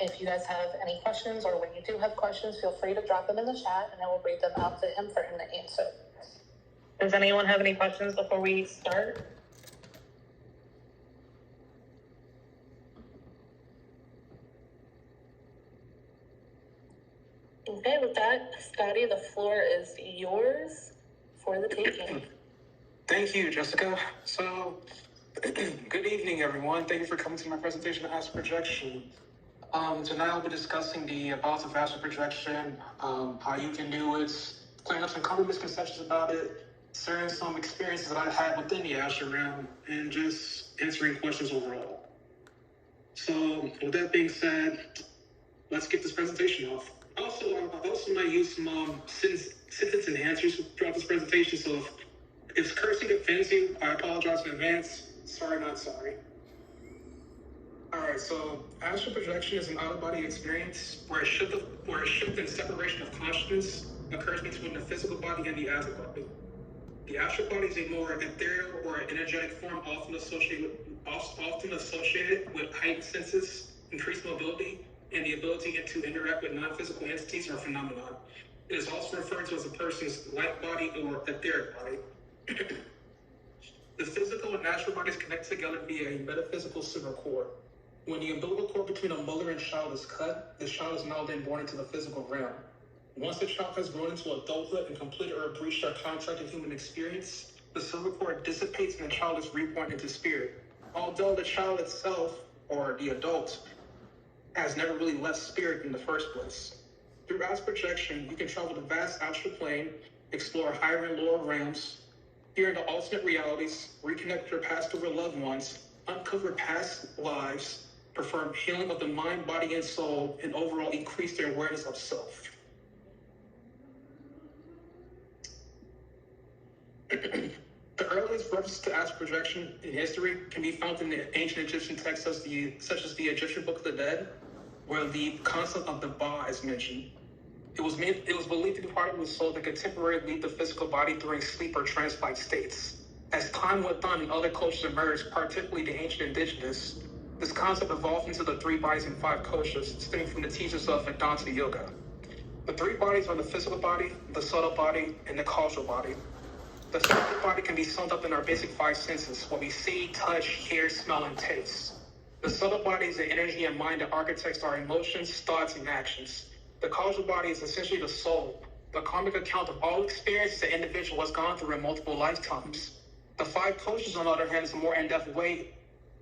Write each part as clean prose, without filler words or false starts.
if you guys have any questions, or when you do have questions, feel free to drop them in the chat and I will read them out to him for him to answer. Does anyone have any questions before we start? Okay, with that, Scotty, the floor is yours for the taking. Thank you, Jessica. So, good evening, everyone. Thank you for coming to my presentation on astral projection. Tonight I'll be discussing the about of astral projection, how you can do it, clearing up some common misconceptions about it, sharing some experiences that I've had within the astral realm, and just answering questions overall. So, with that being said, let's get this presentation off. I also might use some sentence enhancers throughout this presentation, so if cursing offends you, I apologize in advance. Sorry, not sorry. Alright, so astral projection is an out-of-body experience where a shift in separation of consciousness occurs between the physical body and the astral body. The astral body is a more ethereal or energetic form often associated with heightened senses, increased mobility, and the ability to interact with non-physical entities or phenomena. It is also referred to as a person's light body or etheric body. The physical and astral bodies connect together via a metaphysical silver cord. When the umbilical cord between a mother and child is cut, the child is now then born into the physical realm. Once the child has grown into adulthood and completed or breached their contract in human experience, the silver cord dissipates and the child is reborn into spirit. Although the child itself, or the adult, has never really left spirit in the first place. Through astral projection, you can travel the vast astral plane, explore higher and lower realms, hear into alternate realities, reconnect with your past over loved ones, uncover past lives, perform healing of the mind, body, and soul, and overall increase their awareness of self. The earliest reference to astral projection in history can be found in the ancient Egyptian texts such as the Egyptian Book of the Dead, where the concept of the Ba is mentioned. It was believed to be part of the soul that could temporarily leave the physical body during sleep or trance-like states. As time went on and other cultures emerged, particularly the ancient indigenous, this concept evolved into the 3 bodies and 5 koshas, stemming from the teachings of Vedanta Yoga. The 3 bodies are the physical body, the subtle body, and the causal body. The physical body can be summed up in our basic 5 senses, what we see, touch, hear, smell, and taste. The subtle body is the energy and mind that architects our emotions, thoughts, and actions. The causal body is essentially the soul, the karmic account of all experiences the individual has gone through in multiple lifetimes. The 5 koshas, on the other hand, is a more in-depth way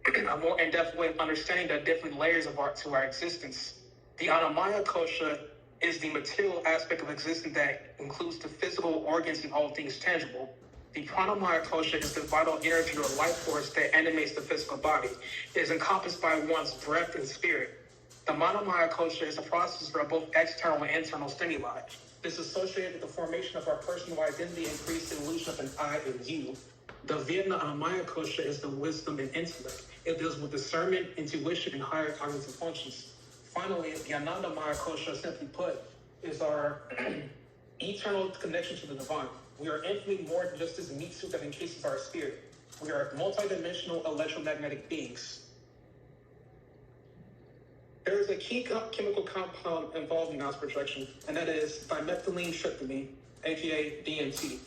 of understanding the different layers of our existence. The Annamaya kosha is the material aspect of existence that includes the physical organs and all things tangible. The Pranamaya kosha is the vital energy or life force that animates the physical body. It is encompassed by one's breath and spirit. The Manomaya kosha is a process for both external and internal stimuli. This is associated with the formation of our personal identity and creates the illusion of an I and you. The Vietna Anamaya kosha is the wisdom and intellect. It deals with discernment, intuition, and higher cognitive functions. Finally, the Anandamaya kosha, simply put, is our eternal connection to the divine. We are infinitely more than just this meat suit that encases our spirit. We are multidimensional electromagnetic beings. There is a key chemical compound involved in astral projection, and that is dimethylene tryptamine, aka DMT.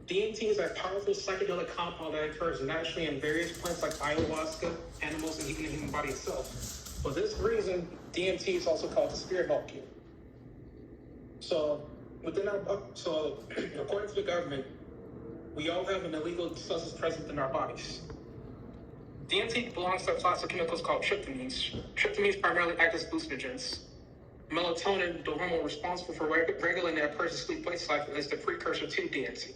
DMT is a powerful psychedelic compound that occurs naturally in various plants like ayahuasca, animals, and even the human body itself. For this reason, DMT is also called the spirit molecule. So, according to the government, we all have an illegal substance present in our bodies. DMT belongs to a class of chemicals called tryptamines. Tryptamines primarily act as hallucinogens. Melatonin, the hormone responsible for regulating a person's sleep-wake cycle, is the precursor to DMT.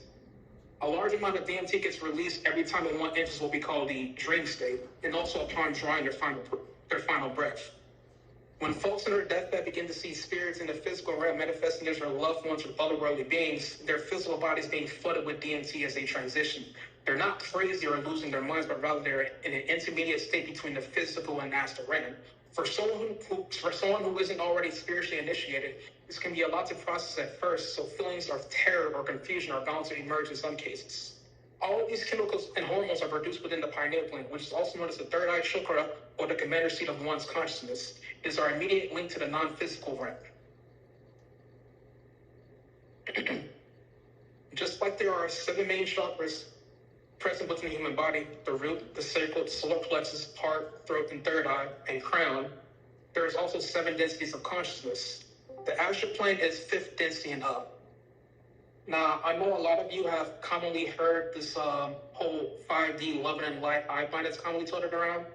A large amount of DMT gets released every time one enters what we call the dream state, and also upon drawing their final breath. When folks in their deathbed begin to see spirits in the physical realm manifesting as their loved ones or otherworldly beings, their physical bodies being flooded with DMT as they transition. They're not crazy or losing their minds, but rather they're in an intermediate state between the physical and astral realm. For someone who isn't already spiritually initiated, this can be a lot to process at first, so feelings of terror or confusion are bound to emerge in some cases. All of these chemicals and hormones are produced within the pineal gland, which is also known as the third eye chakra or the commander seat of one's consciousness. is our immediate link to the non-physical realm. Just like there are 7 main chakras present within the human body, the root, the sacral, solar plexus, heart, throat, and third eye, and crown, there is also 7 densities of consciousness. The astral plane is 5th density and up. Now, I know a lot of you have commonly heard this whole 5D love and light eye plan that's commonly floated around.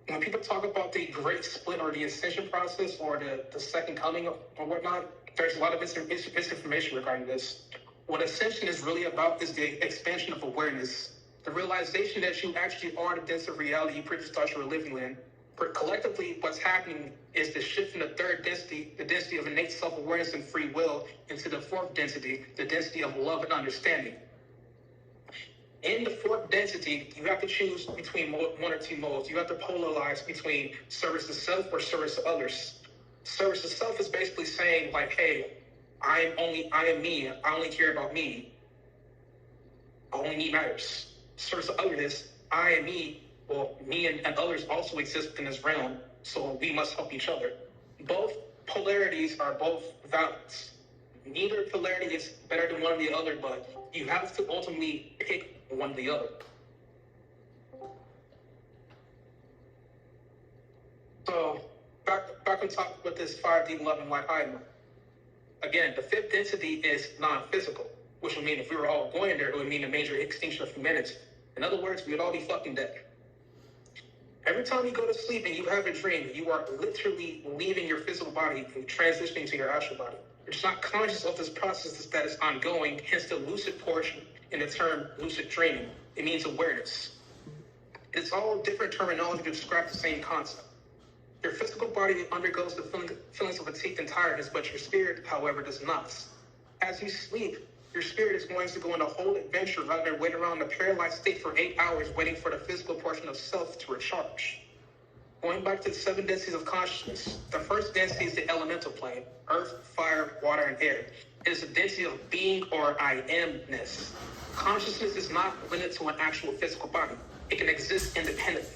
When people talk about the great split or the ascension process or the second coming or whatnot, there's a lot of misinformation regarding this. What ascension is really about is the expansion of awareness, the realization that you actually are the dense of reality you previously thought you were living in. But collectively, what's happening is the shift from the 3rd density, the density of innate self-awareness and free will, into the 4th density, the density of love and understanding. In the 4th density, you have to choose between 1 or 2 modes. You have to polarize between service to self or service to others. Service to self is basically saying, like, hey, I am me. I only care about me. Only me matters. Service to others, I am me. Well, me and others also exist within this realm, so we must help each other. Both polarities are both valid. Neither polarity is better than one or the other, but you have to ultimately pick one or the other. So, back on top with this 5D love and light item. Again, the 5th density is non-physical, which would mean if we were all going there, it would mean a major extinction of humanity. In other words, we would all be fucking dead. Every time you go to sleep and you have a dream, you are literally leaving your physical body and transitioning to your astral body. You're just not conscious of this process that is ongoing, hence the lucid portion in the term lucid dreaming. It means awareness. It's all different terminology to describe the same concept. Your physical body undergoes the feelings of fatigue and tiredness, but your spirit, however, does not. As you sleep, your spirit is going to go on a whole adventure rather than wait around in a paralyzed state for 8 hours waiting for the physical portion of self to recharge. Going back to the 7 densities of consciousness, the first density is the elemental plane, earth, fire, water, and air. It is the density of being or I amness. Consciousness is not limited to an actual physical body. It can exist independently.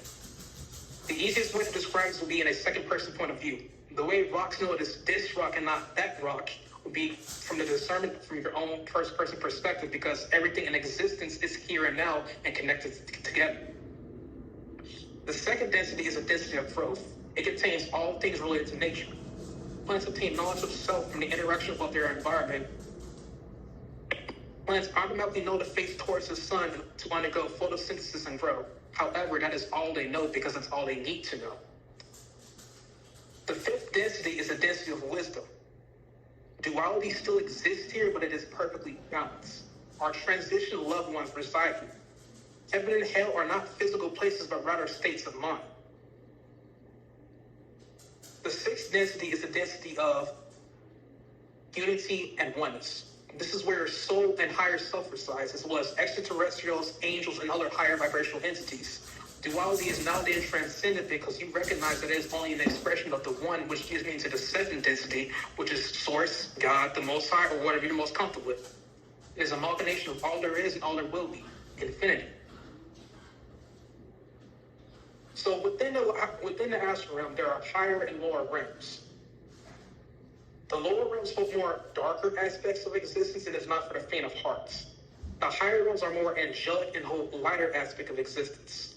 The easiest way to describe this would be in a second person point of view. The way rocks know it is this rock and not that rock would be from the discernment from your own first person perspective, because everything in existence is here and now and connected together. The second density is a density of growth. It contains all things related to nature. Plants obtain knowledge of self from the interaction of their environment. Plants automatically know to face towards the sun to undergo photosynthesis and grow. However, that is all they know because that's all they need to know. The 5th density is a density of wisdom. Duality still exists here, but it is perfectly balanced. Our transition loved ones reside here. Heaven and hell are not physical places, but rather states of mind. The 6th density is the density of unity and oneness. This is where soul and higher self resides, as well as extraterrestrials, angels, and other higher vibrational entities. Duality is now then transcended because you recognize that it is only an expression of the one, which gives me to the 7th density, which is Source, God, the Most High, or whatever you're most comfortable with. It is an amalgamation of all there is and all there will be, infinity. So within the astral realm, there are higher and lower realms. The lower realms hold more darker aspects of existence and is not for the faint of hearts. The higher realms are more angelic and hold lighter aspect of existence.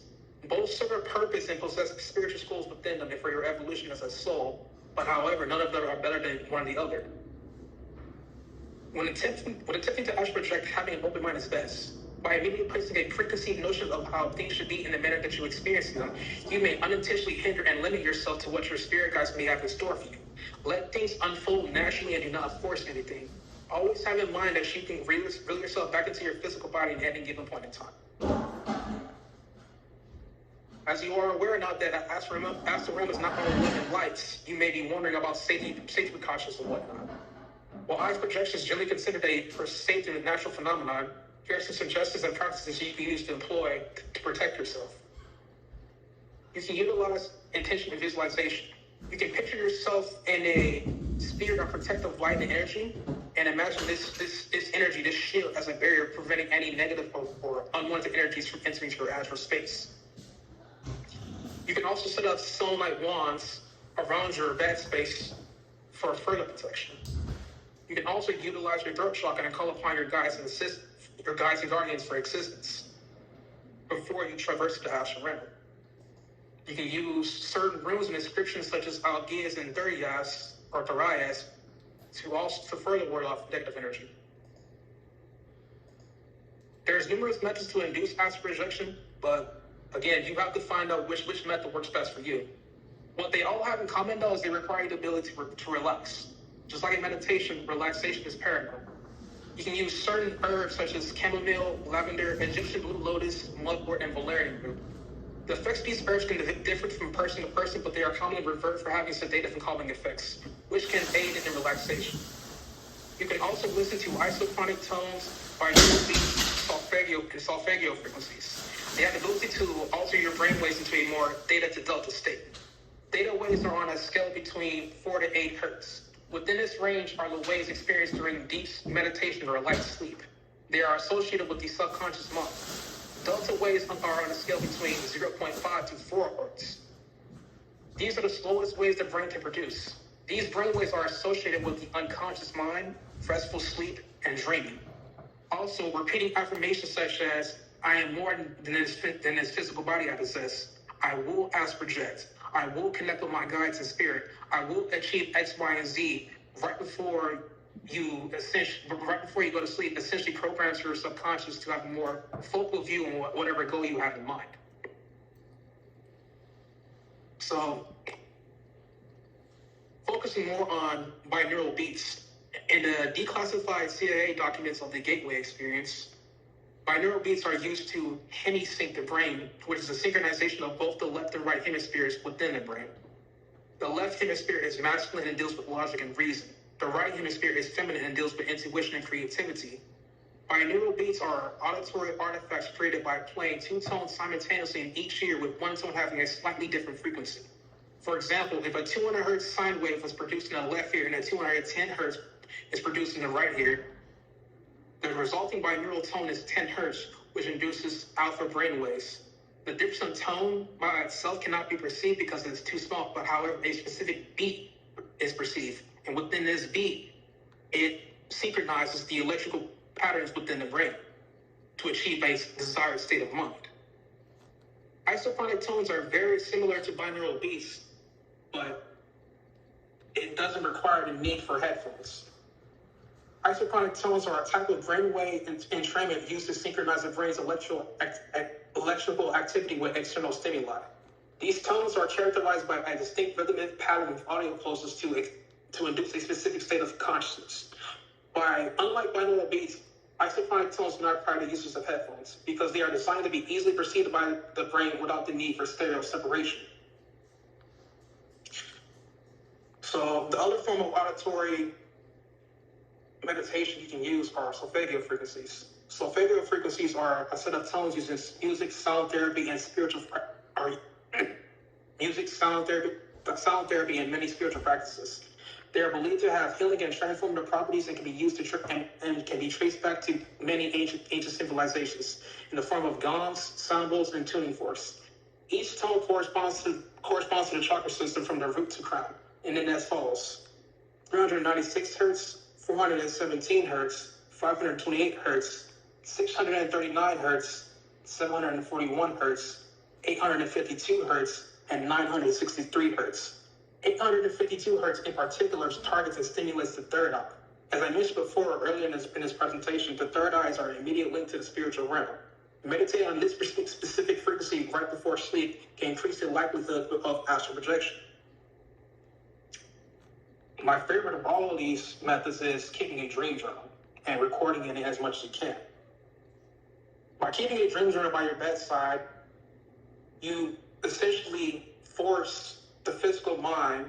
Both serve a purpose and possess spiritual schools within them and for your evolution as a soul, but however, none of them are better than one or the other. When attempting to astral project, having an open mind is best. By immediately placing a preconceived notion of how things should be in the manner that you experience them, you may unintentionally hinder and limit yourself to what your spirit guides may have in store for you. Let things unfold naturally and do not force anything. Always have in mind that you can reel yourself back into your physical body at any given point in time. As you are aware now that astral realm is not all living lights, you may be wondering about safety precautions and whatnot. While eyes projection is generally considered a safe and natural phenomenon, here are some suggestions and practices you can use to employ to protect yourself. You can utilize intention and visualization. You can picture yourself in a sphere of protective light and energy, and imagine this energy, this shield, as a barrier preventing any negative or unwanted energies from entering your astral space. You can also set up selenite wands around your bed space for further protection. You can also utilize your throat chakra and call upon your guides and guardians for assistance before you traverse the astral realm. You can use certain runes and inscriptions such as Algias and Thurias or Thurias to further ward off negative energy. There's numerous methods to induce astral projection, but again, you have to find out which method works best for you. What they all have in common, though, is they require the ability to relax. Just like in meditation, relaxation is paramount. You can use certain herbs such as chamomile, lavender, Egyptian blue lotus, mugwort, and valerian root. The effects of these herbs can differ from person to person, but they are commonly referred for having sedative and calming effects, which can aid in relaxation. You can also listen to isophonic tones, binaural beats, solfeggio frequencies. They have the ability to alter your brainwaves into a more theta to delta state. Theta waves are on a scale between 4 to 8 hertz. Within this range are the waves experienced during deep meditation or light sleep. They are associated with the subconscious mind. Delta waves are on a scale between 0.5 to 4 hertz. These are the slowest waves the brain can produce. These brainwaves are associated with the unconscious mind, restful sleep, and dreaming. Also, repeating affirmations such as, I am more than this physical body I possess. I will project. I will connect with my guides and spirit. I will achieve X, Y, and Z right before you go to sleep, essentially programs your subconscious to have a more focal view on whatever goal you have in mind. So, focusing more on binaural beats. In the declassified CIA documents of the gateway experience, binaural beats are used to hemisync the brain, which is a synchronization of both the left and right hemispheres within the brain. The left hemisphere is masculine and deals with logic and reason. The right hemisphere is feminine and deals with intuition and creativity. Binaural beats are auditory artifacts created by playing two tones simultaneously in each ear, with one tone having a slightly different frequency. For example, if a 200 hertz sine wave was produced in the left ear and a 210 hertz is produced in the right ear, the resulting binaural tone is 10 hertz, which induces alpha brainwaves. The difference in tone by itself cannot be perceived because it's too small, but however, a specific beat is perceived. And within this beat, it synchronizes the electrical patterns within the brain to achieve a desired state of mind. Isophonic tones are very similar to binaural beats, but it doesn't require the need for headphones. Isophonic tones are a type of brainwave entrainment used to synchronize the brain's electrical activity with external stimuli. These tones are characterized by a distinct rhythmic pattern of audio pulses to induce a specific state of consciousness. Unlike binaural beats, isophonic tones do not require the use of headphones because they are designed to be easily perceived by the brain without the need for stereo separation. So the other form of auditory meditation you can use are solfeggio frequencies. Solfeggio frequencies are a set of tones using music, sound therapy, and sound therapy, and many spiritual practices. They are believed to have healing and transformative properties and can be used and can be traced back to many ancient civilizations in the form of gongs, sound bowls, and tuning forks. Each tone corresponds to the chakra system from the root to crown, and then as follows: 396 hertz, 417 hertz, 528 hertz, 639 hertz, 741 hertz, 852 hertz, and 963 hertz. 852 hertz in particular targets and stimulates the third eye. As I mentioned before earlier in this presentation, the third eyes are an immediate link to the spiritual realm. Meditating on this specific frequency right before sleep can increase the likelihood of astral projection. My favorite of all of these methods is keeping a dream journal and recording in it as much as you can. By keeping a dream journal by your bedside, you essentially force the physical mind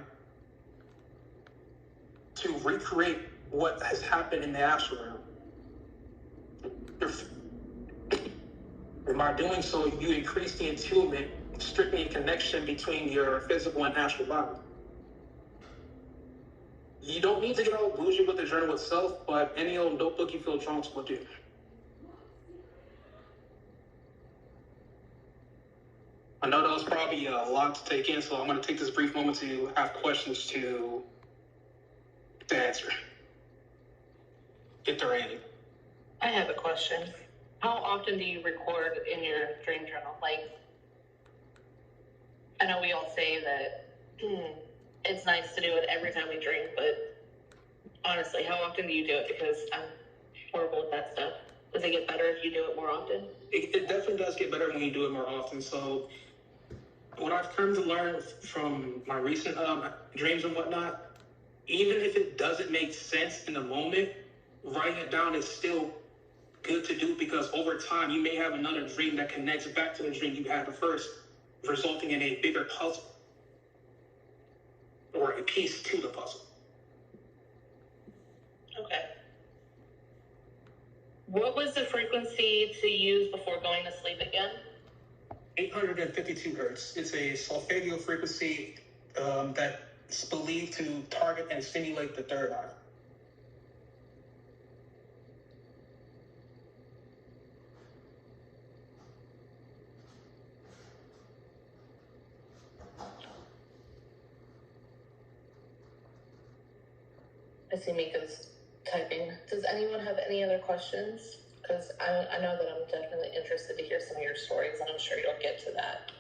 to recreate what has happened in the astral realm. And by doing so, you increase the attunement, strictly in connection between your physical and astral body. You don't need to get all bougie with the journal itself, but any old notebook you feel drawn to will do. I know that was probably a lot to take in, so I'm going to take this brief moment to have questions to answer, if there are any. I have a question. How often do you record in your dream journal? Like, I know we all say that it's nice to do it every time we dream, but honestly, how often do you do it? Because I'm horrible at that stuff. Does it get better if you do it more often? It definitely does get better when you do it more often. So what I've come to learn from my recent dreams and whatnot, even if it doesn't make sense in the moment, writing it down is still good to do, because over time you may have another dream that connects back to the dream you had the first, resulting in a bigger puzzle or a piece to the puzzle. Okay. What was the frequency to use before going to sleep again? 852 hertz. It's a solfeggio frequency that's believed to target and stimulate the third eye. I see Mika's typing. Does anyone have any other questions? Because I know that I'm definitely interested to hear some of your stories, and I'm sure you'll get to that.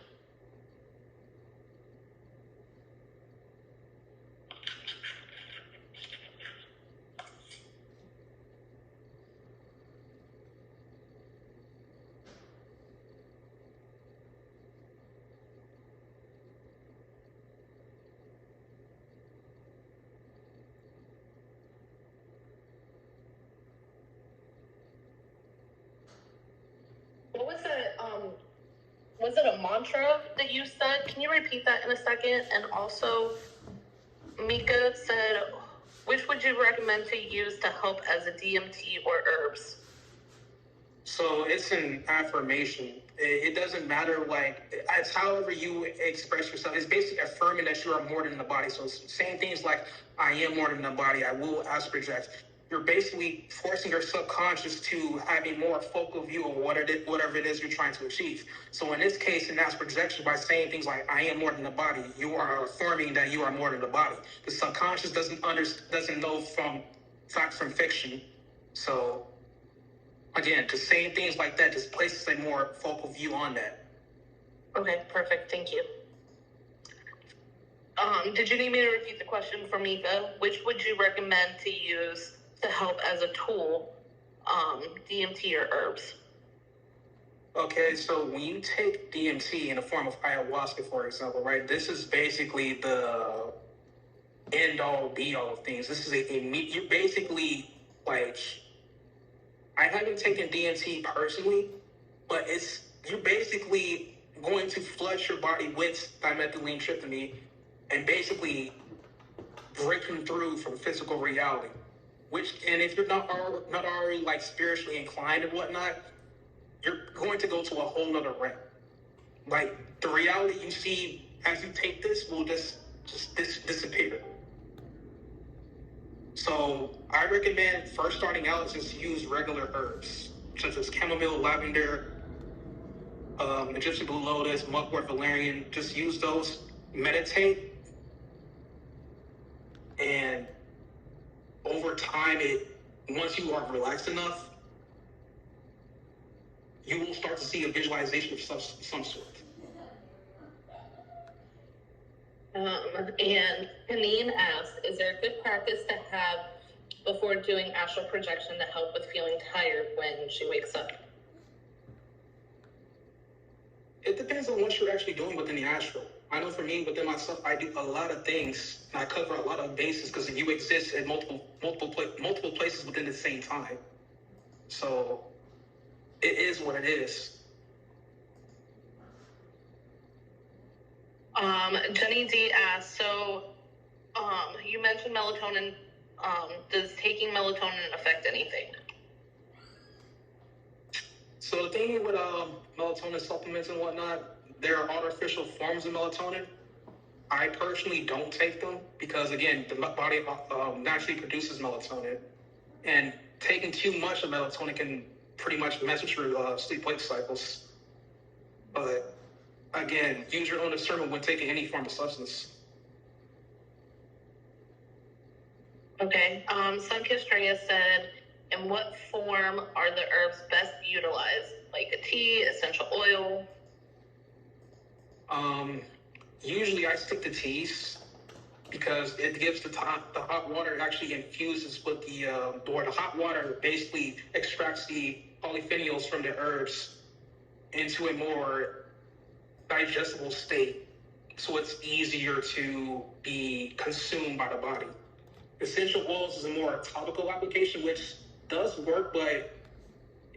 What was that? Was it a mantra that you said? Can you repeat that in a second? And also, Mika said, which would you recommend to use to help as a DMT or herbs? So it's an affirmation. It doesn't matter, like, it's however you express yourself. It's basically affirming that you are more than the body. So saying things like, I am more than the body, I will astral project. You're basically forcing your subconscious to have a more focal view of whatever it is you're trying to achieve. So in this case, in astral projection, by saying things like, I am more than the body, you are affirming that you are more than the body. The subconscious doesn't know from fact from fiction. So again, just saying things like that just places a more focal view on that. Okay, perfect. Thank you. Did you need me to repeat the question for Mika? Which would you recommend to use to help as a tool, DMT or herbs? Okay, so when you take DMT in the form of ayahuasca, for example, right, this is basically the end-all, be-all of things. This is you're basically, like, I haven't taken DMT personally, but you're basically going to flood your body with dimethyltryptamine and basically breaking through from physical reality. And if you're not already like spiritually inclined and whatnot, you're going to go to a whole nother realm. Like, the reality you see as you take this will just disappear. So I recommend first starting out just use regular herbs such as chamomile, lavender, Egyptian blue lotus, mugwort, valerian. Just use those. Meditate, and over time, once you are relaxed enough, you will start to see a visualization of some sort. And Janine asked, is there a good practice to have before doing astral projection to help with feeling tired when she wakes up? It depends on what you're actually doing within the astral. I know for me, within myself, I do a lot of things, and I cover a lot of bases because you exist in multiple places within the same time. So it is what it is. Jenny D asked, so you mentioned melatonin. Does taking melatonin affect anything? So the thing with melatonin supplements and whatnot, there are artificial forms of melatonin. I personally don't take them because, again, the body naturally produces melatonin. And taking too much of melatonin can pretty much mess with your sleep-wake cycles. But Again, use your own discernment when taking any form of substance. Okay. Sunkistria said, in what form are the herbs best utilized? Like a tea, essential oil? Usually I stick to teas because it gives the hot water actually infuses with the hot water basically extracts the polyphenols from the herbs into a more digestible state, so it's easier to be consumed by the body. Essential oils is a more topical application, which does work, but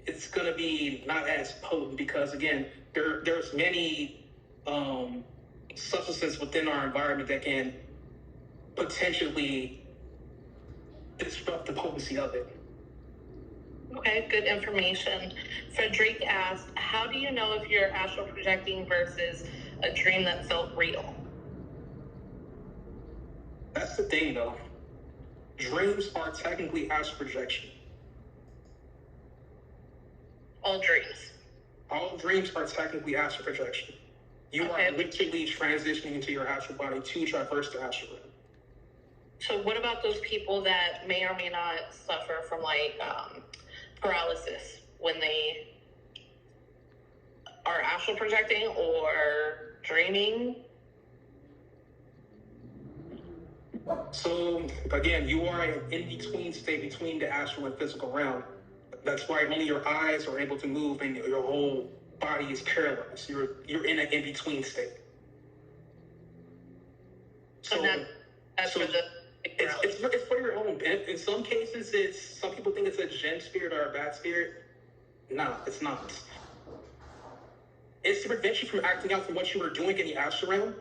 it's gonna be not as potent because again, there's many substances within our environment that can potentially disrupt the potency of it. Okay, good information. Frederic asked, how do you know if you're astral projecting versus a dream that felt real? That's the thing though. Dreams are technically astral projection. All dreams. All dreams are technically astral projection. You are literally transitioning into your astral body to traverse the astral realm. So what about those people that may or may not suffer from like paralysis when they are astral projecting or dreaming? So again, you are in between state between the astral and physical realm. That's why only your eyes are able to move and your whole body is paralyzed. You're in an in-between state. So that's for the it's for your own. In some cases, some people think it's a gen spirit or a bad spirit. No, it's not. It's to prevent you from acting out from what you were doing in the astral realm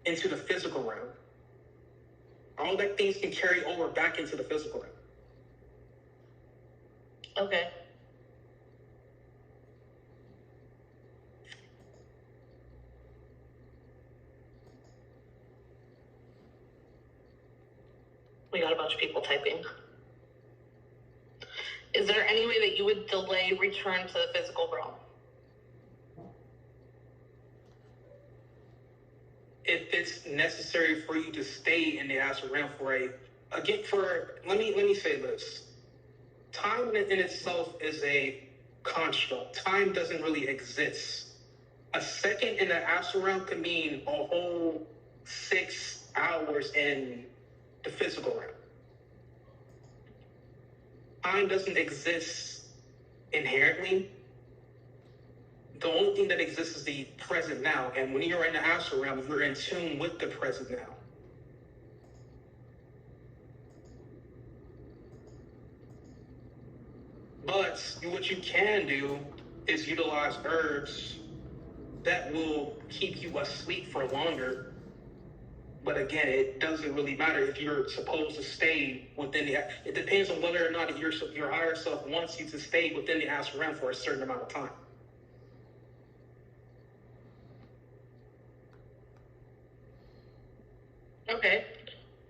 into the physical realm. All that things can carry over back into the physical realm. Okay. We got a bunch of people typing. Is there any way that you would delay return to the physical realm? If it's necessary for you to stay in the astral realm let me say this. Time in itself is a construct. Time doesn't really exist. A second in the astral realm could mean a whole 6 hours in the physical realm. Time doesn't exist inherently. The only thing that exists is the present now. And when you're in the astral realm, you're in tune with the present now. But what you can do is utilize herbs that will keep you asleep for longer. But again, it doesn't really matter if you're supposed to stay within it depends on whether or not your higher self wants you to stay within the astral realm for a certain amount of time. Okay.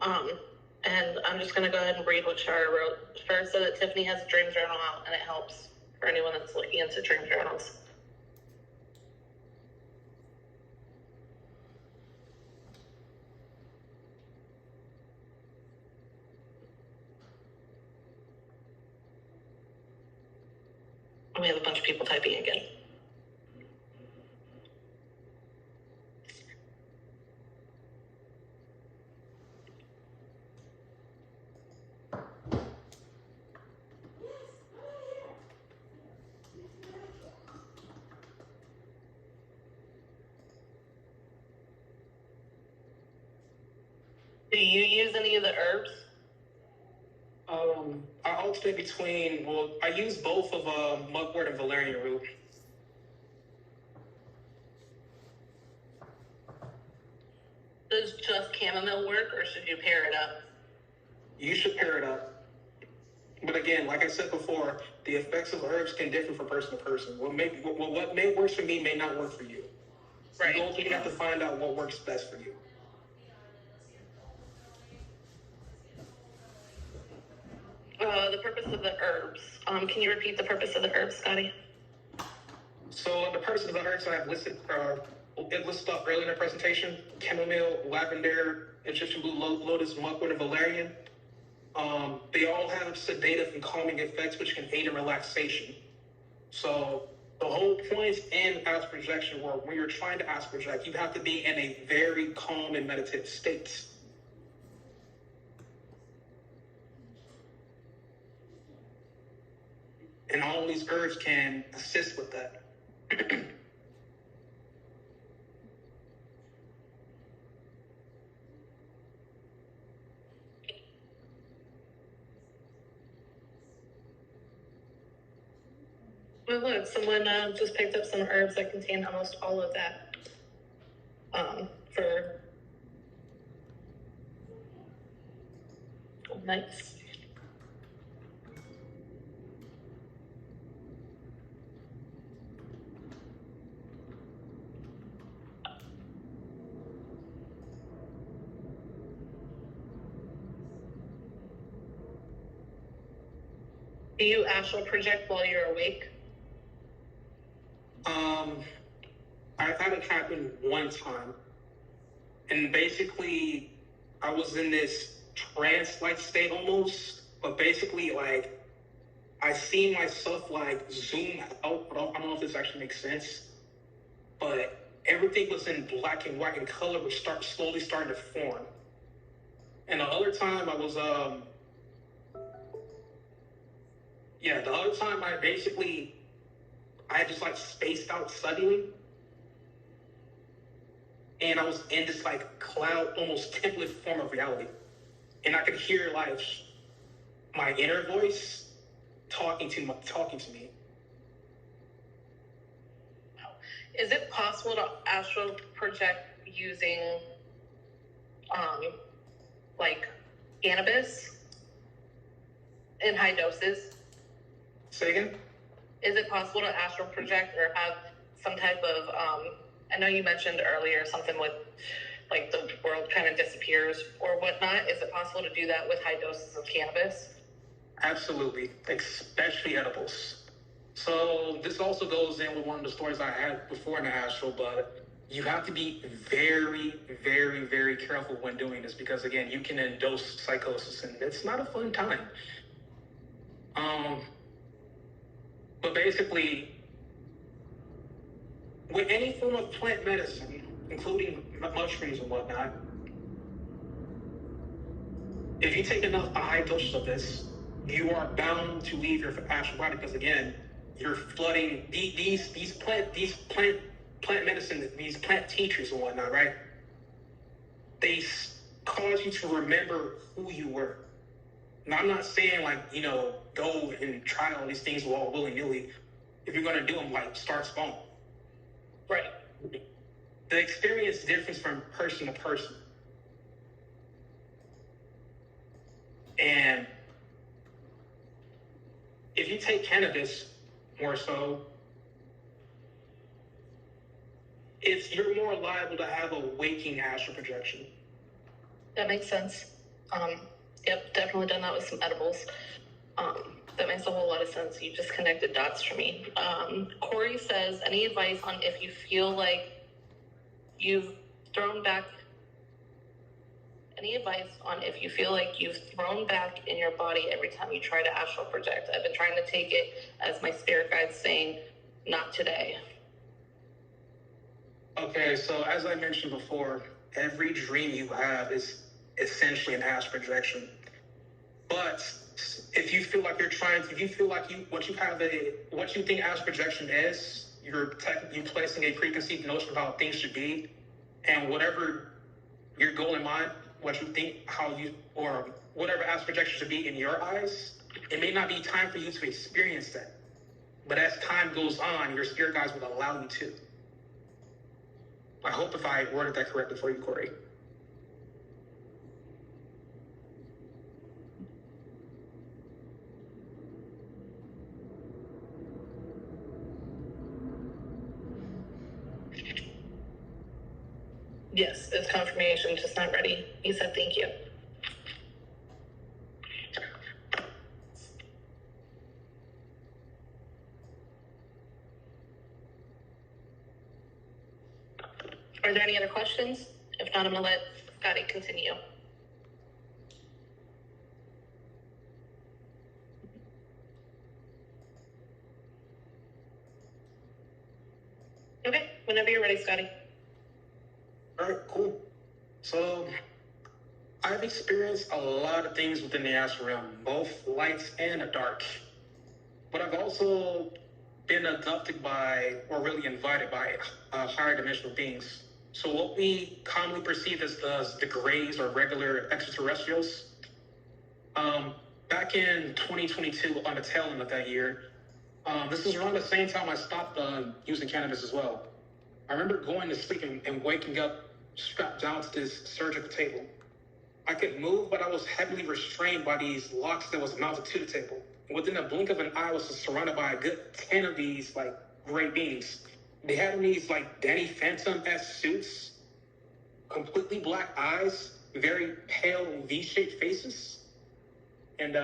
And I'm just going to go ahead and read what Shara wrote. Shara said that Tiffany has a dream journal out, and it helps for anyone that's looking into dream journals. We have a bunch of people typing again. Do you use any of the herbs? I alternate between, I use both of mugwort and valerian root. Does just chamomile work, or should you pair it up? You should pair it up. But again, like I said before, the effects of herbs can differ from person to person. What may work for me may not work for you. Right. You have to find out what works best for you. The purpose of the herbs. Can you repeat the purpose of the herbs, Scotty? So the purpose of the herbs I have listed it lists stuff early in the presentation: chamomile, lavender, Egyptian blue lotus, muckwood, and valerian. They all have sedative and calming effects, which can aid in relaxation. So the whole point in astral projection work, when you're trying to astral project, you have to be in a very calm and meditative state. And all these herbs can assist with that. Well, look, someone just picked up some herbs that contain almost all of that. For nice. Do you astral project while you're awake? I've had it happen one time. And basically, I was in this trance-like state almost. But basically, like, I see myself, like, zoom out. I don't know if this actually makes sense. But everything was in black and white, and color was slowly starting to form. And the other time I was, the other time I just, like, spaced out suddenly. And I was in this, like, cloud, almost template form of reality. And I could hear, like, my inner voice talking to me. Is it possible to astral project using, like, cannabis in high doses? Say again? Is it possible to astral project or have some type of, I know you mentioned earlier something with, like, the world kind of disappears or whatnot. Is it possible to do that with high doses of cannabis? Absolutely, especially edibles. So this also goes in with one of the stories I had before in the astral, but you have to be very, very, very careful when doing this because, again, you can induce psychosis, and it's not a fun time. But basically, with any form of plant medicine, including mushrooms and whatnot, if you take enough high doses of this, you are bound to leave your astral body because, again, you're flooding these plant medicine, these plant teachers and whatnot, right? They cause you to remember who you were. Now, I'm not saying, like, go and try all these things all willy-nilly. If you're going to do them, like, start small. Right. The experience differs from person to person. And if you take cannabis more so, you're more liable to have a waking astral projection. That makes sense. Yep, definitely done that with some edibles. That makes a whole lot of sense. You just connected dots for me. Corey says, any advice on if you feel like you've thrown back in your body every time you try to astral project? I've been trying to take it as my spirit guide saying, not today. Okay, so as I mentioned before, every dream you have is essentially an astral projection. But if you feel like what you think astral projection is, you're technically placing a preconceived notion about how things should be, and whatever your goal in mind, what you think, or whatever astral projection should be in your eyes, it may not be time for you to experience that. But as time goes on, your spirit guides will allow you to. I hope if I worded that correctly for you, Corey. Yes, it's confirmation, just not ready. He said thank you. Are there any other questions? If not, I'm gonna let Scotty continue. Okay, whenever you're ready, Scotty. All right, cool. So I've experienced a lot of things within the astral realm, both light and the dark. But I've also been abducted by, or really invited by, higher dimensional beings. So what we commonly perceive as the grays or regular extraterrestrials. Back in 2022, on the tail end of that year, this is around the same time I stopped using cannabis as well. I remember going to sleep and waking up strapped down to this surgical table. I could move, but I was heavily restrained by these locks that was mounted to the table. And within a blink of an eye, I was surrounded by a good 10 of these, like, gray beings. They had on these, like, Danny Phantom-esque suits, completely black eyes, very pale V-shaped faces. And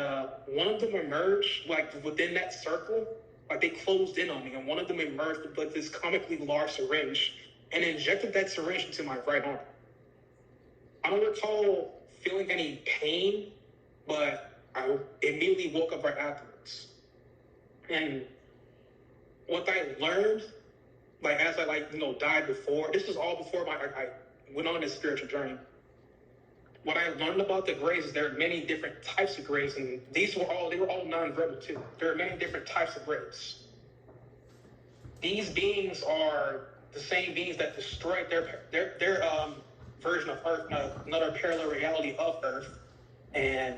one of them emerged, like, within that circle, like, they closed in on me, and one of them emerged with, like, this comically large syringe and injected that syringe into my right arm. I don't recall feeling any pain, but I immediately woke up right afterwards. And what I learned, like, as I, like, died before, this was all before I went on this spiritual journey. What I learned about the grays is there are many different types of grays, and they were all non-verbal too. There are many different types of grays. These beings are the same beings that destroyed their version of Earth, another parallel reality of Earth, and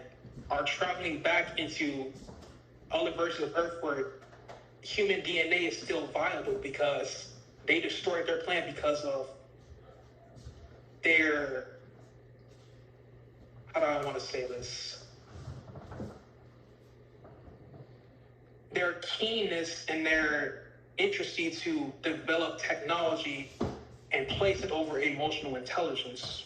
are traveling back into other versions of Earth where human DNA is still viable because they destroyed their planet because of their, how do I want to say this? Their keenness and their interest to develop technology and place it over emotional intelligence,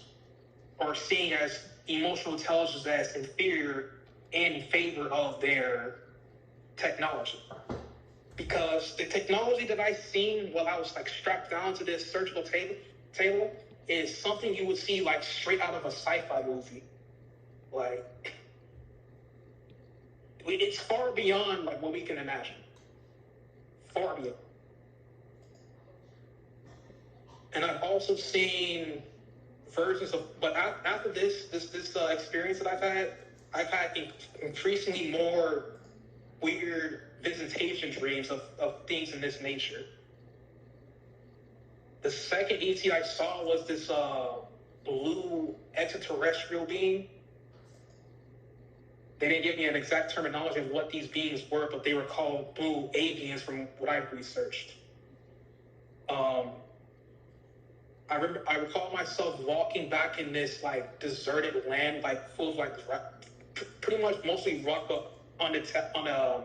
or seeing as emotional intelligence as inferior in favor of their technology. Because the technology that I seen while I was, like, strapped down to this surgical table is something you would see, like, straight out of a sci-fi movie. Like, it's far beyond, like, what we can imagine. Far beyond. And I've also seen versions of, but after this experience that I've had increasingly more weird visitation dreams of things in this nature. The second ET I saw was this blue extraterrestrial being. They didn't give me an exact terminology of what these beings were, but they were called blue avians from what I've researched. I recall myself walking back in this, like, deserted land, like, full of, like, pretty much mostly rock, but on the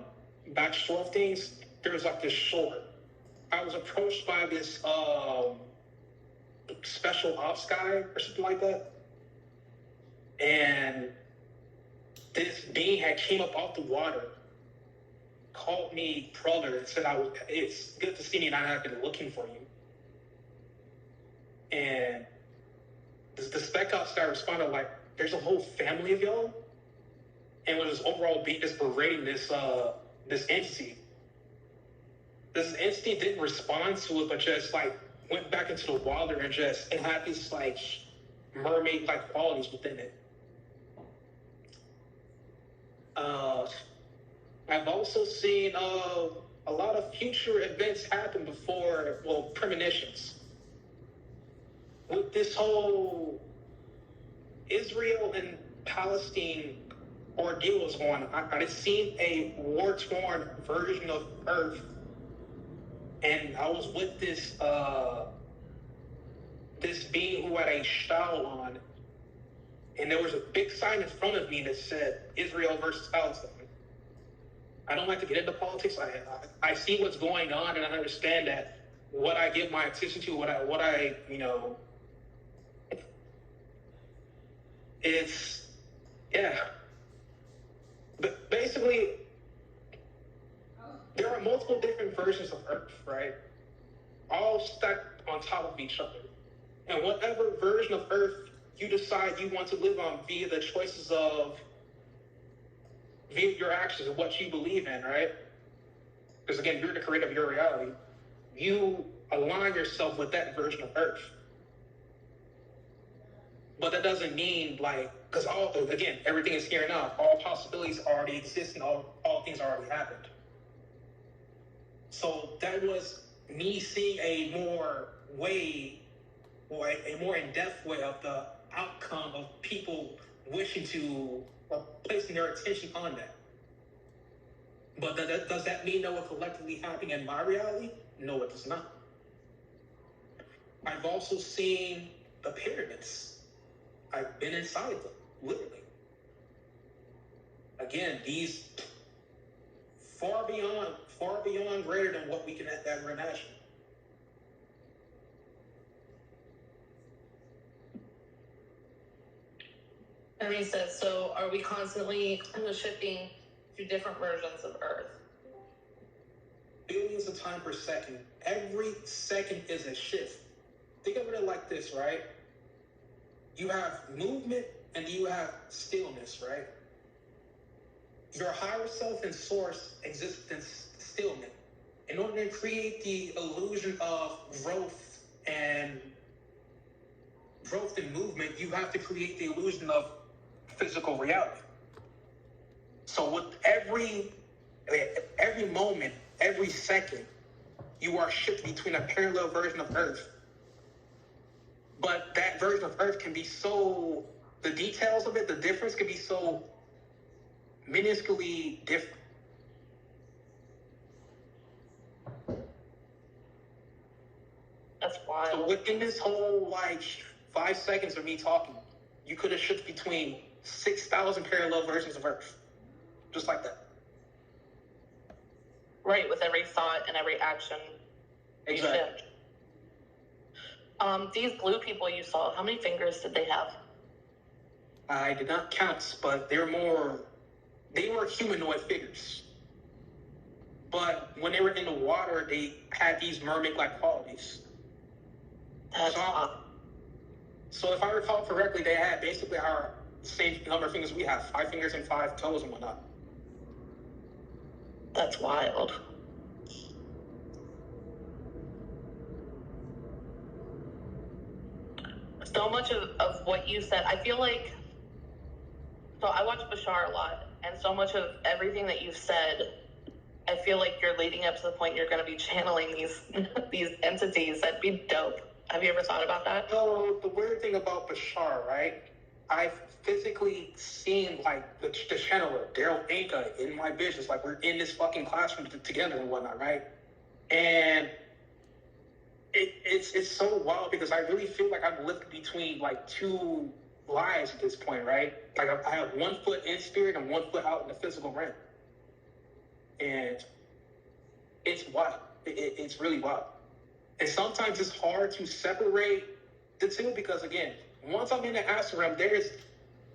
back shore of things, there was, like, this shore. I was approached by this special ops guy or something like that, and this being had came up off the water, called me brother, and said it's good to see me, and I have been looking for you. And the spec ops guy responded, like, there's a whole family of y'all, and was overall just berating this entity. This entity didn't respond to it, but just, like, went back into the water and had these, like, mermaid-like qualities within it. I've also seen a lot of future events happen before, well, premonitions. With this whole Israel and Palestine ordeal was going on, I'd seen a war-torn version of Earth, and I was with this being who had a shawl on, and there was a big sign in front of me that said Israel versus Palestine. I don't like to get into politics. I see what's going on, and I understand that what I give my attention to, what I it's, yeah. But basically, there are multiple different versions of Earth, right? All stacked on top of each other. And whatever version of Earth you decide you want to live on via the choices of, via your actions and what you believe in, right? Because again, you're the creator of your reality. You align yourself with that version of Earth. But that doesn't mean because again, everything is here now. All possibilities already exist and all things already happened. So that was me seeing a more in-depth way of the outcome of people wishing to, or placing their attention on that. But does that mean that we're collectively happening in my reality? No, it does not. I've also seen the pyramids. I've been inside them, literally. Again, these far beyond greater than what we can ever imagine. And he says, so are we constantly shifting to different versions of Earth? Billions of times per second. Every second is a shift. Think of it like this, right? You have movement and you have stillness, right? Your higher self and source exist in stillness. In order to create the illusion of growth and movement, you have to create the illusion of physical reality. So with every moment, every second, you are shifting between a parallel version of Earth. But that version of Earth can be so, the details of it, the difference can be so minusculely different. That's wild. So within this whole 5 seconds of me talking, you could have shifted between 6,000 parallel versions of Earth. Just like that. Right, with every thought and every action. Exactly. You shift. These blue people you saw, how many fingers did they have? I did not count, but they were humanoid figures. But when they were in the water, they had these mermaid-like qualities. So if I recall correctly, they had basically our same number of fingers we have, 5 fingers and 5 toes and whatnot. That's wild. So much of what you said, I feel like, so I watch Bashar a lot, and so much of everything that you've said, I feel like you're leading up to the point you're going to be channeling these entities. That'd be dope. Have you ever thought about that? So the weird thing about Bashar, right? I've physically seen the channeler, Daryl Anka, in my business. We're in this fucking classroom together and whatnot, right? And it's so wild because I really feel like I'm living between two lives at this point, right? I have 1 foot in spirit and 1 foot out in the physical realm. And it's wild. It's really wild. And sometimes it's hard to separate the two because, again, once I'm in the astral realm, there's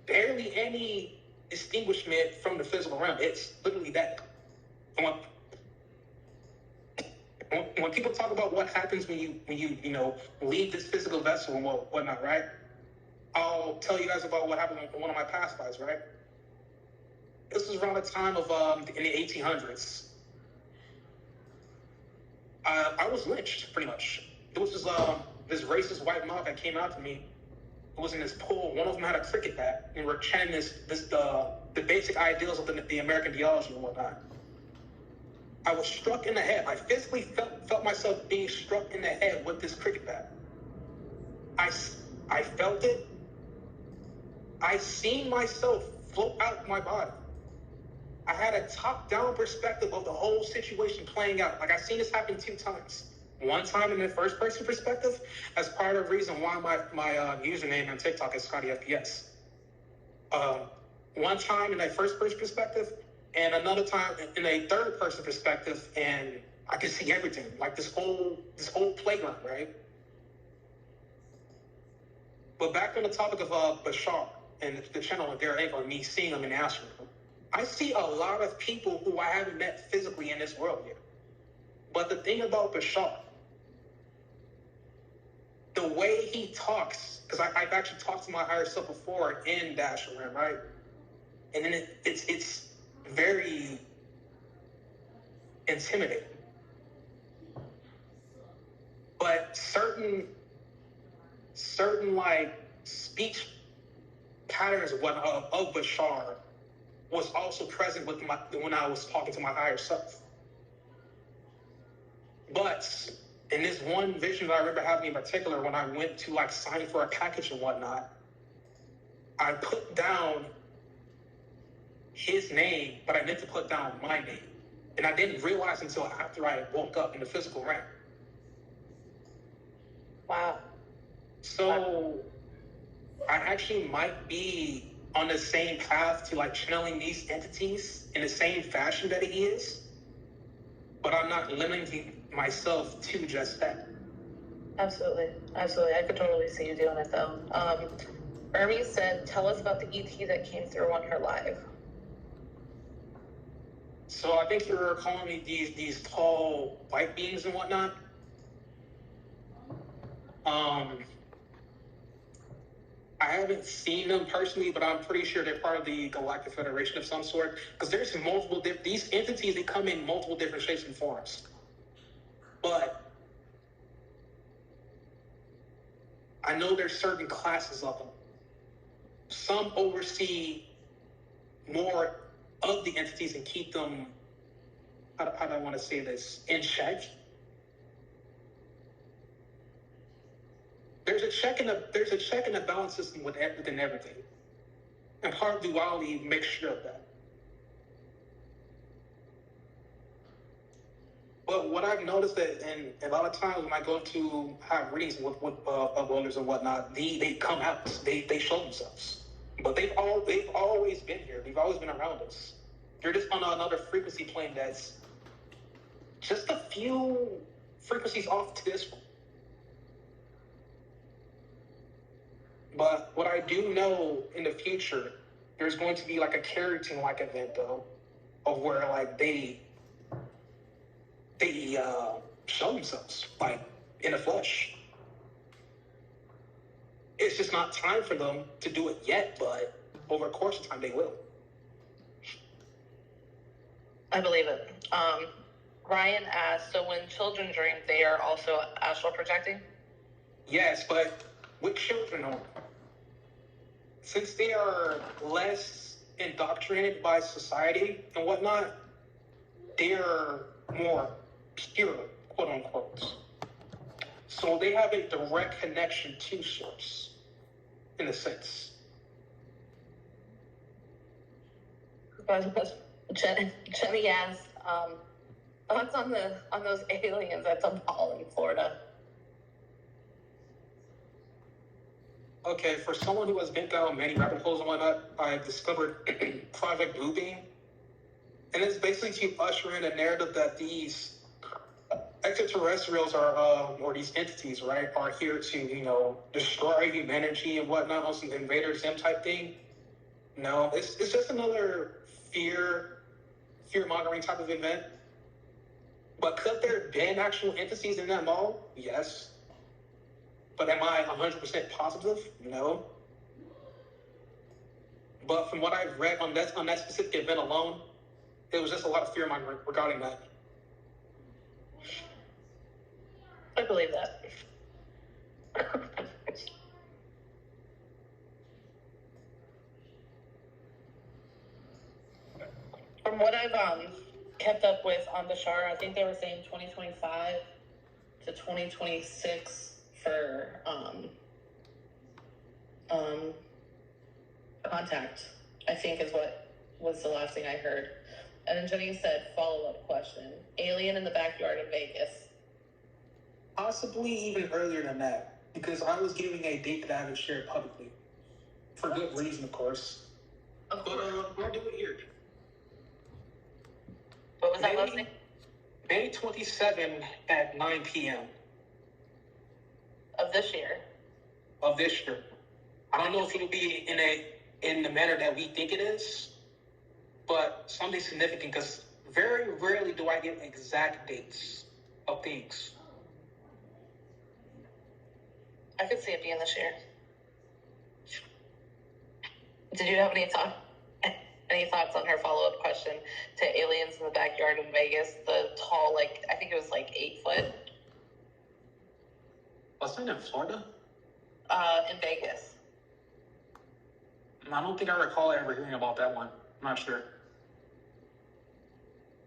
barely any distinguishment from the physical realm. It's literally that. When people talk about what happens when you leave this physical vessel and whatnot, right? I'll tell you guys about what happened in one of my past lives, right? This was around the time of in the 1800s. I was lynched, pretty much. There was this racist white mob that came out to me. It was in this pool. One of them had a cricket bat, and we're chanting the basic ideals of the American ideology and whatnot. I was struck in the head. I physically felt myself being struck in the head with this cricket bat. I felt it. I seen myself float out my body. I had a top-down perspective of the whole situation playing out. I seen this happen 2 times. One time in the first-person perspective, as part of the reason why my username on TikTok is Scotty FPS. One time in a first-person perspective, and another time in a third-person perspective, and I could see everything, this whole playground, right? But back on the topic of Bashar and the channel of Derek and me seeing him in Astral. I see a lot of people who I haven't met physically in this world yet. But the thing about Bashar, the way he talks, because I've actually talked to my higher self before in the Astral realm, right? And then it's very intimidating. But certain like speech patterns of Bashar was also present with when I was talking to my higher self. But in this one vision that I remember having in particular, when I went to like sign for a package and whatnot, I put down his name, but I meant to put down my name. And I didn't realize until after I woke up in the physical realm. Wow. So I actually might be on the same path to like channeling these entities in the same fashion that he is, but I'm not limiting myself to just that. Absolutely. Absolutely. I could totally see you doing it though. Ermi said, tell us about the ET that came through on her live. So I think you're calling me these tall white beings and whatnot. I haven't seen them personally, but I'm pretty sure they're part of the Galactic Federation of some sort. Because there's multiple these entities, they come in multiple different shapes and forms. But I know there's certain classes of them. Some oversee more of the entities and keep them, how do I want to say this, in check. There's a check and a balance system within everything. And part of duality makes sure of that. But what I've noticed that, and a lot of times when I go to have readings with others and whatnot, they come out, they show themselves. But they've always been here. They've always been around us. They're just on another frequency plane that's just a few frequencies off to this one. But what I do know in the future, there's going to be like a keratin-like event though, of where like they show themselves like in the flesh. It's just not time for them to do it yet, but over the course of time they will. I believe it. Ryan asked, so when children dream, they are also astral projecting? Yes, but with children, since they are less indoctrinated by society and whatnot, they're more pure, quote unquote. So they have a direct connection to source, in a sense. Jenny asked, thoughts on those aliens at the mall in Florida? Okay, for someone who has been down many rabbit holes and whatnot, I've discovered Project Bluebeam. And it's basically to usher in a narrative that these extraterrestrials are, or these entities, right, are here to, destroy humanity and whatnot, on some Invader Zim type thing. No, it's just another fear-mongering type of event. But could there have been actual entities in that mall? Yes. But am I 100% positive? No. But from what I've read on that specific event alone, it was just a lot of fear-mongering regarding that. I believe that. From what I've kept up with on Bashar, I think they were saying 2025 to 2026 for contact, I think is what was the last thing I heard. And then Jenny said, follow-up question. Alien in the backyard in Vegas. Possibly even earlier than that, because I was giving a date that I haven't shared publicly. For good reason, of course. Of course. But I'll do it here. What was that last name? May 27 at 9 p.m. Of this year. I don't know if it'll be in the manner that we think it is, but something significant, because very rarely do I get exact dates of things. I could see it being this year. Did you have any thoughts on her follow-up question to aliens in the backyard in Vegas? The tall, like, I think it was like 8 foot. Wasn't it in Florida? In Vegas. I don't think I recall ever hearing about that one. I'm not sure.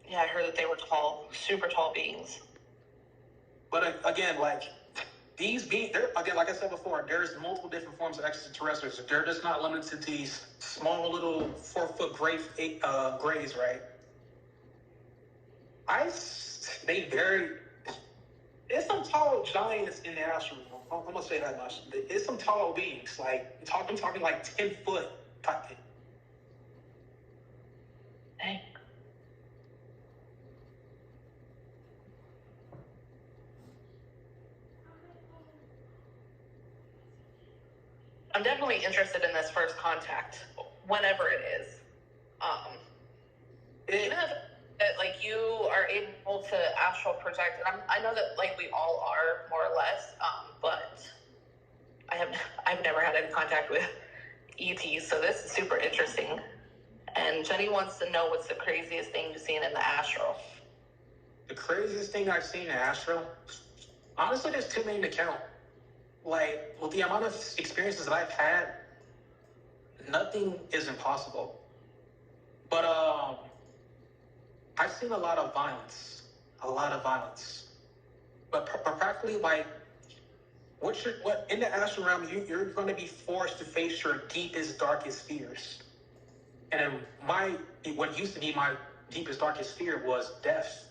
Yeah, I heard that they were tall, super tall beings. But again, like, these beings, again, like I said before, there's multiple different forms of extraterrestrials. They're just not limited to these small little 4-foot grays, right? There's some tall giants in the astral realm. I'm gonna say that much. There's some tall beings, like I'm talking like 10-foot type thing. Dang. I'm definitely interested in this first contact, whenever it is. Even if like you are able to astral project, and I know that like we all are more or less, but I've never had any contact with ETs, so this is super interesting. And Jenny wants to know what's the craziest thing you've seen in the astral. The craziest thing I've seen in astral, honestly, there's too many to count. Like, with the amount of experiences that I've had, nothing is impossible. But I've seen a lot of violence. But practically, like, what in the astral realm, you're going to be forced to face your deepest, darkest fears. And what used to be my deepest, darkest fear was death.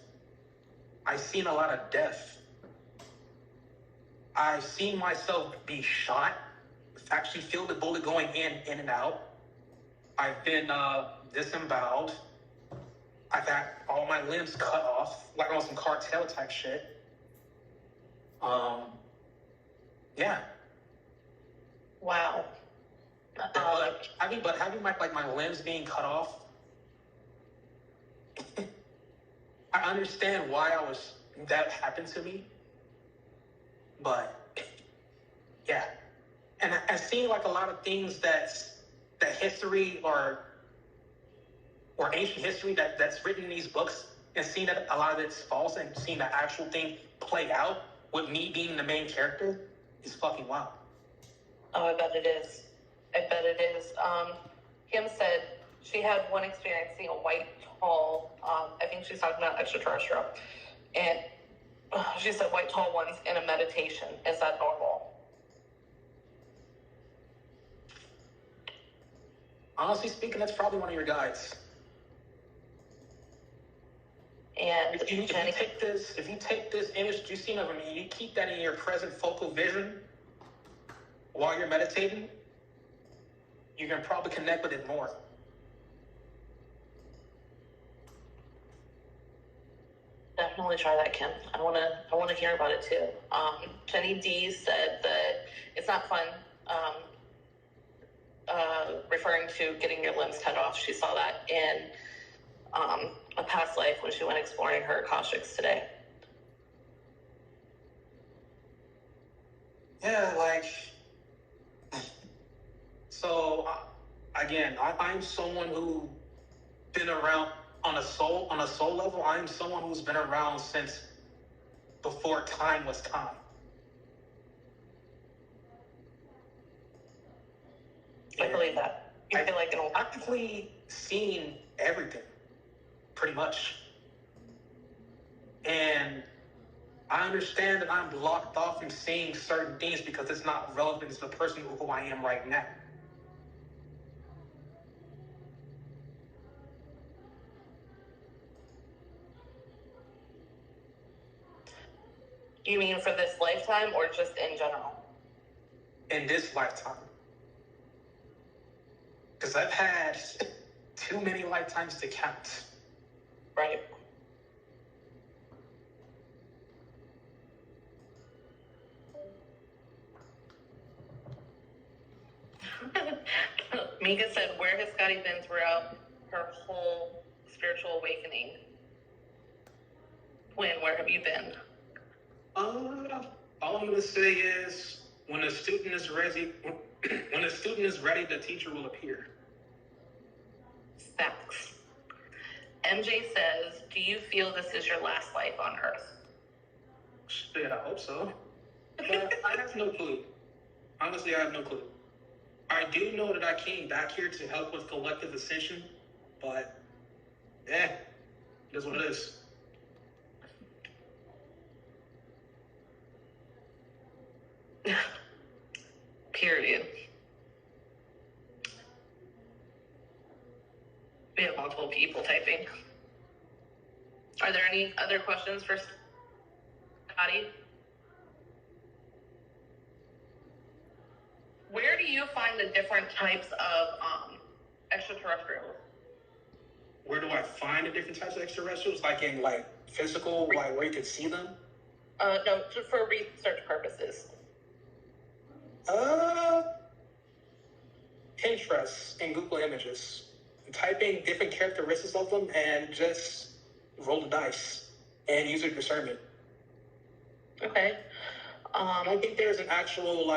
I've seen a lot of death. I've seen myself be shot, actually feel the bullet going in and out. I've been disemboweled. I've had all my limbs cut off, like on some cartel type shit. Yeah. Wow. But having my limbs being cut off, I understand why that happened to me. But yeah, and I've seen like a lot of things that history or ancient history that's written in these books, and seeing that a lot of it's false, and seeing the actual thing play out with me being the main character is fucking wild. Oh, I bet it is. Kim said she had one experience seeing a white tall, I think she's talking about extraterrestrial, and she said white tall ones in a meditation. Is that normal? Honestly speaking, that's probably one of your guides. And if you take this image you've seen of him, and you keep that in your present focal vision while you're meditating, you can probably connect with it more. Definitely try that, Kim. I want to hear about it too. Jenny D said that it's not fun. Referring to getting your limbs cut off, she saw that in a past life when she went exploring her Akashics today. Yeah, like, so again, I'm someone who been around on a soul level. I'm someone who's been around since before time was time. I believe that. I feel like I've practically seen everything, pretty much. And I understand that I'm blocked off from seeing certain things because it's not relevant to the person who I am right now. You mean for this lifetime or just in general? In this lifetime. Because I've had too many lifetimes to count. Right. Mika said, where has Scotty been throughout her whole spiritual awakening? When, where have you been? All I'm going to say is When a student is ready, the teacher will appear. Facts. MJ says, do you feel this is your last life on Earth? Shit, I hope so. But I have no clue. Honestly, I have no clue. I do know that I came back here to help with collective ascension, but it is what it is. Period. We have multiple people typing. Are there any other questions for Scotty? Where do you find the different types of extraterrestrials? Where do I find the different types of extraterrestrials? Like in physical, where you can see them? No, just for research purposes. Pinterest and Google Images. Type in different characteristics of them and just roll the dice and use your discernment. Okay. I don't think there's an actual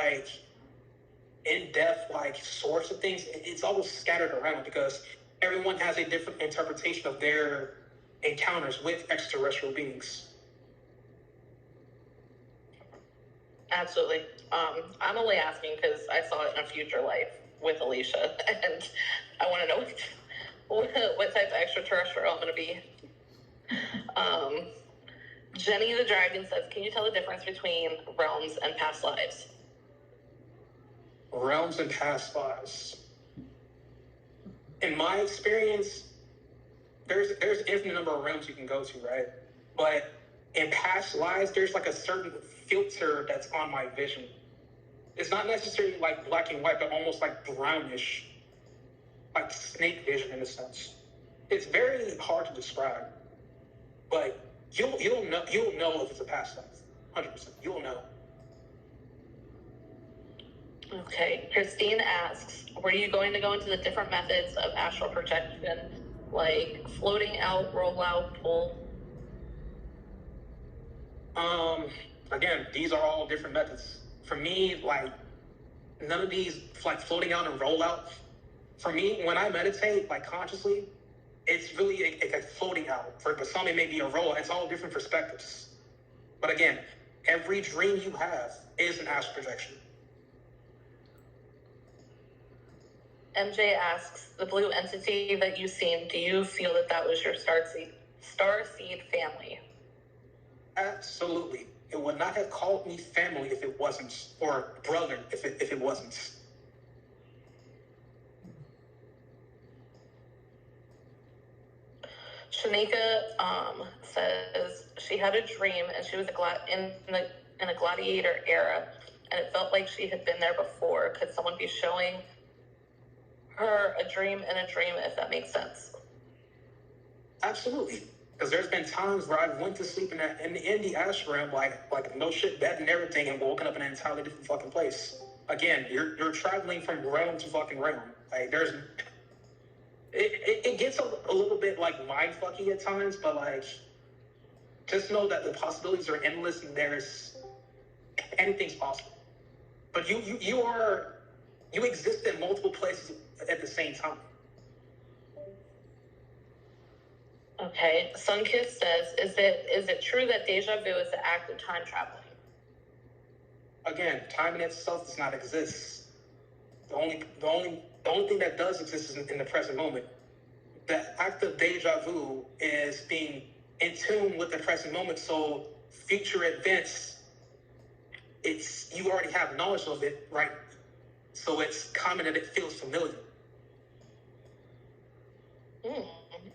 in-depth source of things. It's always scattered around because everyone has a different interpretation of their encounters with extraterrestrial beings. Absolutely. I'm only asking because I saw it in a future life with Alicia, and I want to know what type of extraterrestrial I'm going to be. Jenny the Dragon says, can you tell the difference between realms and past lives? Realms and past lives. In my experience, there's an infinite number of realms you can go to, right? But in past lives, there's a certain filter that's on my vision. It's not necessarily black and white, but almost brownish, snake vision in a sense. It's very hard to describe, but you'll know if it's a past life, 100%. You'll know. Okay. Christine asks, were you going to go into the different methods of astral projection, like floating out, roll out, pull? Again, these are all different methods. For me, none of these, floating out and roll out. For me, when I meditate, consciously, it's really a floating out. For some, it may be a roll. It's all different perspectives. But again, every dream you have is an astral projection. MJ asks, the blue entity that you've seen, do you feel that was your starseed family? Absolutely. It would not have called me family if it wasn't, or brother if it wasn't. Shanika says she had a dream and she was in a gladiator era, and it felt like she had been there before. Could someone be showing her a dream in a dream, if that makes sense? Absolutely. Because there's been times where I went to sleep in the astral realm, like no shit, bed and everything, and woken up in an entirely different fucking place. Again, you're traveling from realm to fucking realm. It gets a little bit mind fucky at times, but just know that the possibilities are endless and anything's possible. But you exist in multiple places at the same time. Okay. Sunkiss says, is it true that deja vu is the act of time traveling? Again, time in itself does not exist. The only thing that does exist is in the present moment. The act of deja vu is being in tune with the present moment. So future events, you already have knowledge of it, right? So it's common that it feels familiar.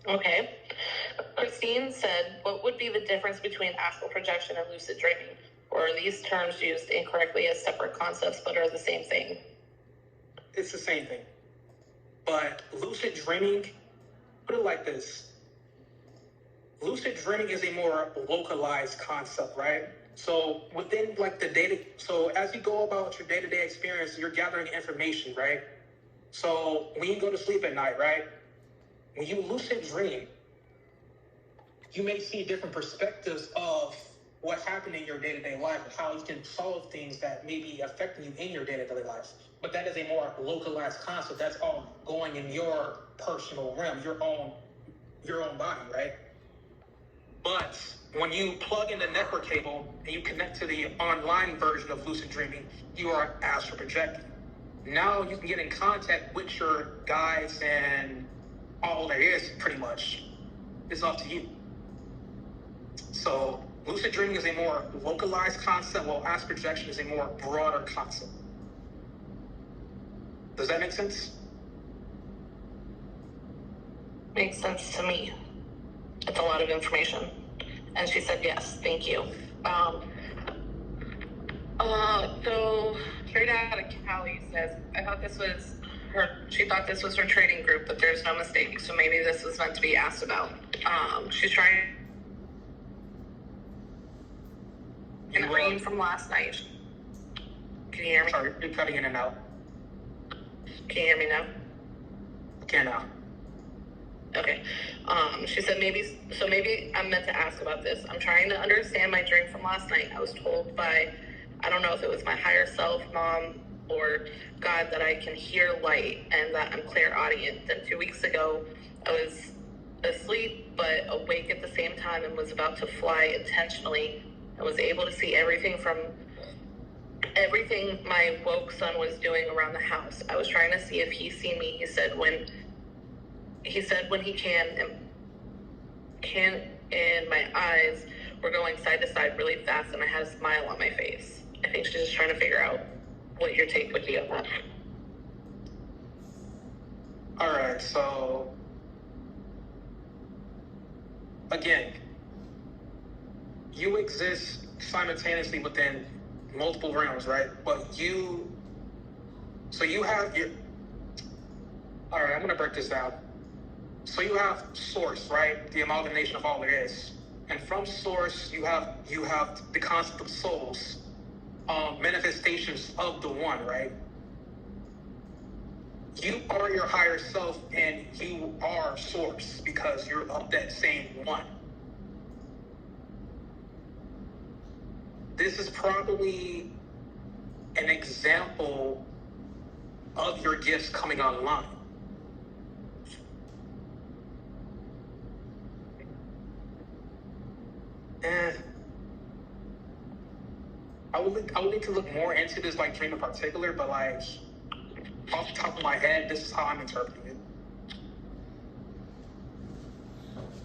Okay. Christine said, what would be the difference between astral projection and lucid dreaming? Or are these terms used incorrectly as separate concepts but are the same thing? It's the same thing. But lucid dreaming, put it like this. Lucid dreaming is a more localized concept, right? So within so as you go about your day-to-day experience, you're gathering information, right? So when you go to sleep at night, right? When you lucid dream, you may see different perspectives of what happened in your day-to-day life and how you can solve things that may be affecting you in your day-to-day life. But that is a more localized concept. That's all going in your personal realm, your own body, right? But when you plug in the network cable and you connect to the online version of lucid dreaming, you are astral projecting. Now you can get in contact with your guides, and all there is pretty much is up to you. So lucid dreaming is a more localized concept, while astral projection is a more broader concept. Does that make sense? Makes sense to me. It's a lot of information. And she said yes, thank you. So straight out of Cali says, she thought this was her trading group, but there's no mistake. So maybe this was meant to be asked about. She's trying in a dream from last night. Can you hear me? Sorry, you're cutting in and out. Can you hear me now? Okay, now. Okay. She said maybe I'm meant to ask about this. I'm trying to understand my dream from last night. I was told by, I don't know if it was my higher self, mom, or God, that I can hear light and that I'm clairaudient. Then 2 weeks ago, I was asleep but awake at the same time and was about to fly intentionally. I was able to see everything my woke son was doing around the house. I was trying to see if he seen me. He said when he can, and my eyes were going side to side really fast, and I had a smile on my face. I think she's just trying to figure out what your take would be on that. All right, so again, you exist simultaneously within multiple realms, right? But you have your, all right, I'm gonna break this down. So you have source, right? The amalgamation of all there is. And from source, you have the concept of souls, manifestations of the one, right? You are your higher self, and you are source because you're of that same one. This is probably an example of your gifts coming online. I would need to look more into this dream in particular, but off the top of my head, this is how I'm interpreting it.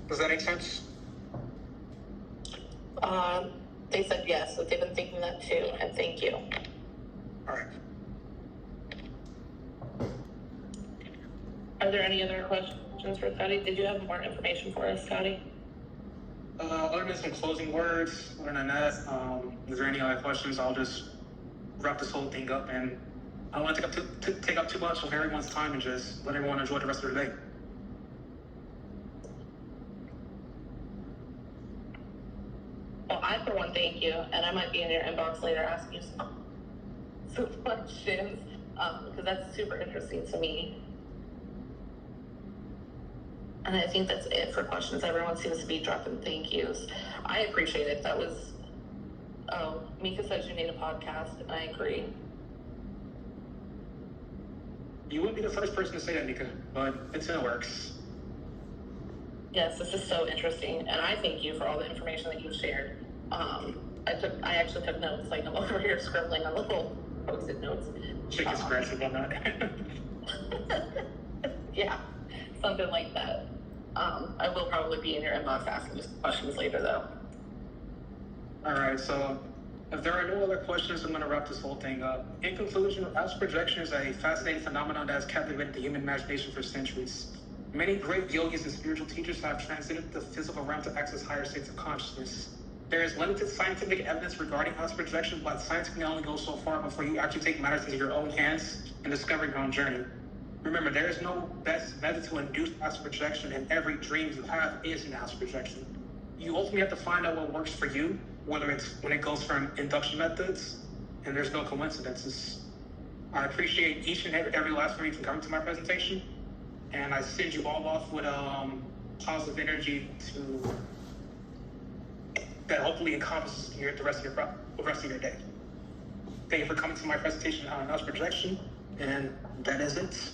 Does that make sense? They said yes, that they've been thinking that too, and thank you. All right. Are there any other questions for Scotty? Did you have more information for us, Scotty? Other than some closing words, other than that, is there any other questions? I'll just wrap this whole thing up, and I don't want to take up too much of everyone's time and just let everyone enjoy the rest of their day. Well, I, for one, thank you, and I might be in your inbox later asking you some questions, because that's super interesting to me. And I think that's it for questions. Everyone seems to be dropping thank yous. I appreciate it. That was, Mika says you need a podcast, and I agree. You wouldn't be the first person to say that, Mika, but it's in the works. Yes, this is so interesting, and I thank you for all the information that you've shared. I actually took notes, I'm over here scribbling on little post-it notes. Chicken scratching on that. Yeah, something like that. I will probably be in your inbox asking you some questions later, though. All right, so if there are no other questions, I'm going to wrap this whole thing up. In conclusion, astral projection is a fascinating phenomenon that has captivated the human imagination for centuries. Many great yogis and spiritual teachers have transited the physical realm to access higher states of consciousness. There is limited scientific evidence regarding astral projection, but science can only go so far before you actually take matters into your own hands and discover your own journey. Remember, there is no best method to induce astral projection, and every dream you have is an astral projection. You ultimately have to find out what works for you, whether it's when it goes from induction methods, and there's no coincidences. I appreciate each and every last one of you for coming to my presentation, and I send you all off with positive energy to that hopefully encompasses the rest of your day. Thank you for coming to my presentation on astral projection, and that is it.